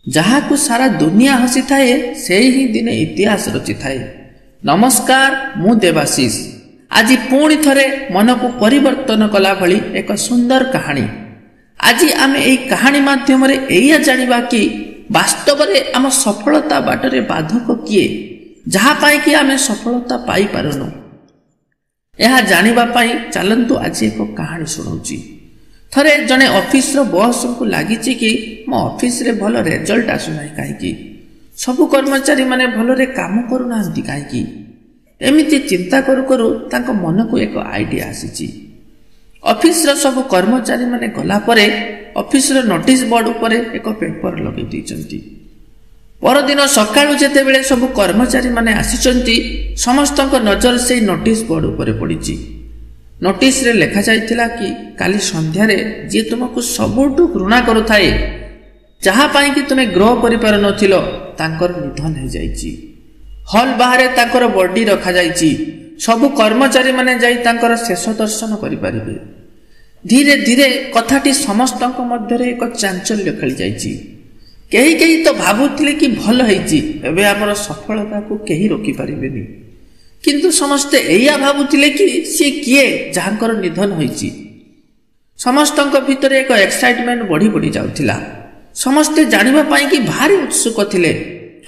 ଯାହାକୁ ସାରା ଦୁନିଆ ହସିଥାଏ ସେହି ହିଁ ଦିନେ ଇତିହାସ ରଚିଥାଏ। ନମସ୍କାର, ମୁଁ ଦେବାଶିଷ। ଆଜି ପୁଣି ଥରେ ମନକୁ ପରିବର୍ତ୍ତନ କଲା ଭଳି ଏକ ସୁନ୍ଦର କାହାଣୀ। ଆଜି ଆମେ ଏହି କାହାଣୀ ମାଧ୍ୟମରେ ଏଇଆ ଜାଣିବା କି ବାସ୍ତବରେ ଆମ ସଫଳତା ବାଟରେ ବାଧକ କିଏ, ଯାହା ପାଇଁ କି ଆମେ ସଫଳତା ପାଇପାରୁନୁ। ଏହା ଜାଣିବା ପାଇଁ ଚାଲନ୍ତୁ ଆଜି ଏକ କାହାଣୀ ଶୁଣାଉଛି। ଥରେ ଜଣେ ଅଫିସର ବସ୍ଙ୍କୁ ଲାଗିଛି କି ମୋ ଅଫିସରେ ଭଲ ରେଜଲ୍ଟ ଆସୁନାହିଁ କାହିଁକି, ସବୁ କର୍ମଚାରୀମାନେ ଭଲରେ କାମ କରୁନାହାନ୍ତି କାହିଁକି। ଏମିତି ଚିନ୍ତା କରୁ କରୁ ତାଙ୍କ ମନକୁ ଏକ ଆଇଡିଆ ଆସିଛି। ଅଫିସର ସବୁ କର୍ମଚାରୀମାନେ ଗଲା ପରେ ଅଫିସର ନୋଟିସ ବୋର୍ଡ ଉପରେ ଏକ ପେପର ଲଗାଇ ଦେଇଛନ୍ତି। ପରଦିନ ସକାଳୁ ଯେତେବେଳେ ସବୁ କର୍ମଚାରୀମାନେ ଆସିଛନ୍ତି, ସମସ୍ତଙ୍କ ନଜର ସେହି ନୋଟିସ ବୋର୍ଡ ଉପରେ ପଡ଼ିଛି। ନୋଟିସରେ ଲେଖାଯାଇଥିଲା କି କାଲି ସନ୍ଧ୍ୟାରେ ଯିଏ ତୁମକୁ ସବୁଠୁ ଘୃଣା କରୁଥାଏ, ଯାହା ପାଇଁ କି ତୁମେ ଗ୍ରହ କରିପାରୁନଥିଲ, ତାଙ୍କର ନିଧନ ହୋଇଯାଇଛି। ହଲ୍ ବାହାରେ ତାଙ୍କର ବଡି ରଖାଯାଇଛି। ସବୁ କର୍ମଚାରୀମାନେ ଯାଇ ତାଙ୍କର ଶେଷ ଦର୍ଶନ କରିପାରିବେ। ଧୀରେ ଧୀରେ କଥାଟି ସମସ୍ତଙ୍କ ମଧ୍ୟରେ ଏକ ଚାଞ୍ଚଲ୍ୟ ଖେଳିଯାଇଛି। କେହି କେହି ତ ଭାବୁଥିଲେ କି ଭଲ ହେଇଛି, ଏବେ ଆମର ସଫଳତାକୁ କେହି ରୋକିପାରିବେନି। କିନ୍ତୁ ସମସ୍ତେ ଏଇଆ ଭାବୁଥିଲେ କି ସିଏ କିଏ ଯାହାଙ୍କର ନିଧନ ହୋଇଛି। ସମସ୍ତଙ୍କ ଭିତରେ ଏକ ଏକ୍ସାଇଟମେଣ୍ଟ ବଢ଼ି ବଢ଼ି ଯାଉଥିଲା। ସମସ୍ତେ ଜାଣିବା ପାଇଁ କି ଭାରି ଉତ୍ସୁକ ଥିଲେ,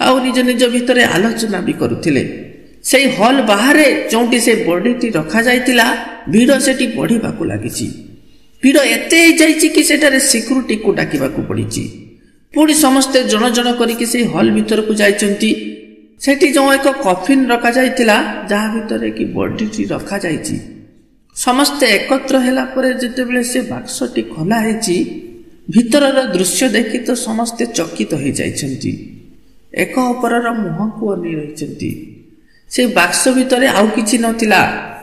ଆଉ ନିଜ ନିଜ ଭିତରେ ଆଲୋଚନା ବି କରୁଥିଲେ। ସେଇ ହଲ୍ ବାହାରେ ଯେଉଁଠି ସେ ବଡିଟି ରଖାଯାଇଥିଲା, ଭିଡ଼ ସେଠି ବଢ଼ିବାକୁ ଲାଗିଛି। ଭିଡ଼ ଏତେ ହେଇଯାଇଛି କି ସେଠାରେ ସିକ୍ୟୁରିଟିକୁ ଡାକିବାକୁ ପଡ଼ିଛି। ପୁଣି ସମସ୍ତେ ଜଣ ଜଣ କରିକି ସେଇ ହଲ୍ ଭିତରକୁ ଯାଇଛନ୍ତି। ସେଠି ଯେଉଁ ଏକ କଫିନ୍ ରଖାଯାଇଥିଲା, ଯାହା ଭିତରେ କି ବଡିଟି ରଖାଯାଇଛି, ସମସ୍ତେ ଏକତ୍ର ହେଲା ପରେ ଯେତେବେଳେ ସେ ବାକ୍ସଟି ଖୋଲା ହେଇଛି, ଭିତରର ଦୃଶ୍ୟ ଦେଖି ତ ସମସ୍ତେ ଚକିତ ହୋଇଯାଇଛନ୍ତି। ଏକ ଅପରର ମୁହଁକୁ ଅନେଇ ରହିଛନ୍ତି। ସେ ବାକ୍ସ ଭିତରେ ଆଉ କିଛି ନଥିଲା,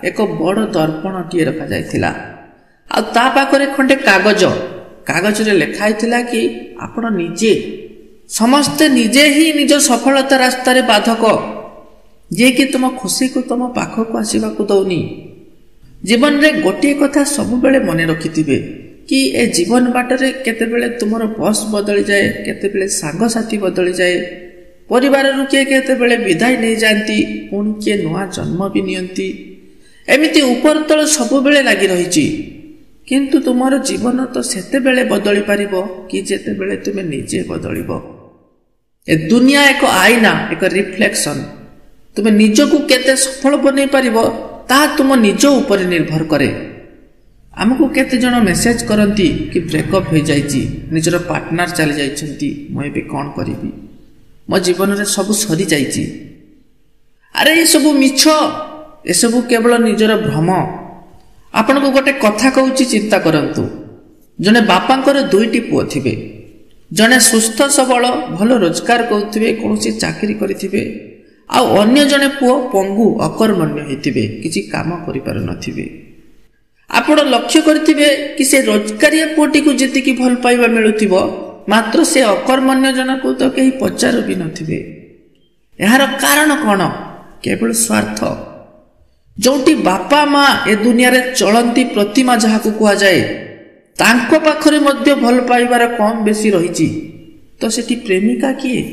ଏକ ବଡ଼ ଦର୍ପଣଟିଏ ରଖାଯାଇଥିଲା। ଆଉ ତା ପାଖରେ ଖଣ୍ଡେ କାଗଜରେ ଲେଖା ହେଇଥିଲା କି ଆପଣ ନିଜେ, ସମସ୍ତେ ନିଜେ ହିଁ ନିଜ ସଫଳତା ରାସ୍ତାରେ ବାଧକ, ଯିଏକି ତୁମ ଖୁସିକୁ ତୁମ ପାଖକୁ ଆସିବାକୁ ଦଉନି। ଜୀବନରେ ଗୋଟିଏ କଥା ସବୁବେଳେ ମନେ ରଖିଥିବେ କି ଏ ଜୀବନ ବାଟରେ କେତେବେଳେ ତୁମର ବସ୍ ବଦଳିଯାଏ, କେତେବେଳେ ସାଙ୍ଗସାଥି ବଦଳିଯାଏ, ପରିବାରରୁ କିଏ କେତେବେଳେ ବିଦାୟ ନେଇଯାଆନ୍ତି, ପୁଣି କିଏ ନୂଆ ଜନ୍ମ ବି ନିଅନ୍ତି। ଏମିତି ଉପର ତଳ ସବୁବେଳେ ଲାଗି ରହିଛି। କିନ୍ତୁ ତୁମର ଜୀବନ ତ ସେତେବେଳେ ବଦଳି ପାରିବ କି ଯେତେବେଳେ ତୁମେ ନିଜେ ବଦଳିବ। ଏ ଦୁନିଆ ଏକ ଆଇନା, ଏକ ରିଫ୍ଲେକ୍ସନ। ତୁମେ ନିଜକୁ କେତେ ସଫଳ ବନେଇ ପାରିବ ତାହା ତୁମ ନିଜ ଉପରେ ନିର୍ଭର କରେ। ଆମକୁ କେତେ ଜଣ ମେସେଜ କରନ୍ତି କି ବ୍ରେକଅପ୍ ହୋଇଯାଇଛି, ନିଜର ପାର୍ଟନର ଚାଲି ଯାଇଛନ୍ତି, ମୁଁ ଏବେ କ'ଣ କରିବି, ମୋ ଜୀବନରେ ସବୁ ସରିଯାଇଛି। ଆରେ ଏସବୁ ମିଛ, ଏସବୁ କେବଳ ନିଜର ଭ୍ରମ। ଆପଣଙ୍କୁ ଗୋଟେ କଥା କହୁଛି, ଚିନ୍ତା କରନ୍ତୁ। ଜଣେ ବାପାଙ୍କର 2ଟି ପୁଅ ଥିବେ। ଜଣେ ସୁସ୍ଥ ସବଳ, ଭଲ ରୋଜଗାର କରୁଥିବେ, କୌଣସି ଚାକିରି କରିଥିବେ, ଆଉ ଅନ୍ୟ ଜଣେ ପୁଅ ପଙ୍ଗୁ, ଅକର୍ମଣ୍ୟ ହୋଇଥିବେ, କିଛି କାମ କରିପାରୁନଥିବେ। ଆପଣ ଲକ୍ଷ୍ୟ କରିଥିବେ କି ସେ ରୋଜଗାରିଆ ପୁଅଟିକୁ ଯେତିକି ଭଲ ପାଇବା ମିଳୁଥିବ, ମାତ୍ର ସେ ଅକର୍ମଣ୍ୟ ଜଣକୁ ତ କେହି ପଚାରୁ ବି ନଥିବେ। ଏହାର କାରଣ କ'ଣ? କେବଳ ସ୍ୱାର୍ଥ। ଯେଉଁଠି ବାପା ମା ଏ ଦୁନିଆରେ ଚଳନ୍ତି ପ୍ରତିମା ଯାହାକୁ କୁହାଯାଏ, ତାଙ୍କ ପାଖରେ ମଧ୍ୟ ଭଲ ପାଇବାର କମ୍ ବେଶୀ ରହିଛି। ତ ସେଠି ପ୍ରେମିକା କିଏ?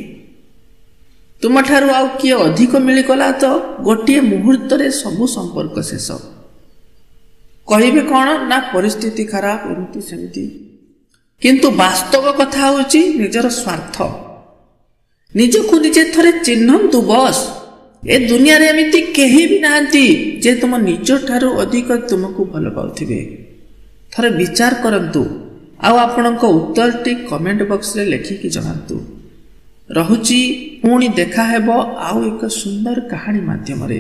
ତୁମଠାରୁ ଆଉ କିଏ ଅଧିକ ମିଳିଗଲା ତ ଗୋଟିଏ ମୁହୂର୍ତ୍ତରେ ସବୁ ସମ୍ପର୍କ ଶେଷ। କହିବେ କ'ଣ ନା ପରିସ୍ଥିତି ଖରାପ, ଏମିତି ସେମିତି। କିନ୍ତୁ ବାସ୍ତବ କଥା ହେଉଛି ନିଜର ସ୍ୱାର୍ଥ। ନିଜକୁ ନିଜେ ଥରେ ଚିହ୍ନନ୍ତୁ ବସ୍। ଏ ଦୁନିଆରେ ଏମିତି କେହି ବି ନାହାନ୍ତି ଯେ ତୁମ ନିଜଠାରୁ ଅଧିକ ତୁମକୁ ଭଲ ପାଉଥିବେ। ଥରେ ବିଚାର କରନ୍ତୁ, ଆଉ ଆପଣଙ୍କ ଉତ୍ତରଟି କମେଣ୍ଟ ବକ୍ସରେ ଲେଖିକି ଜଣାନ୍ତୁ। ରହୁଛି, ପୁଣି ଦେଖା ହେବ ଆଉ ଏକ ସୁନ୍ଦର କାହାଣୀ ମାଧ୍ୟମରେ।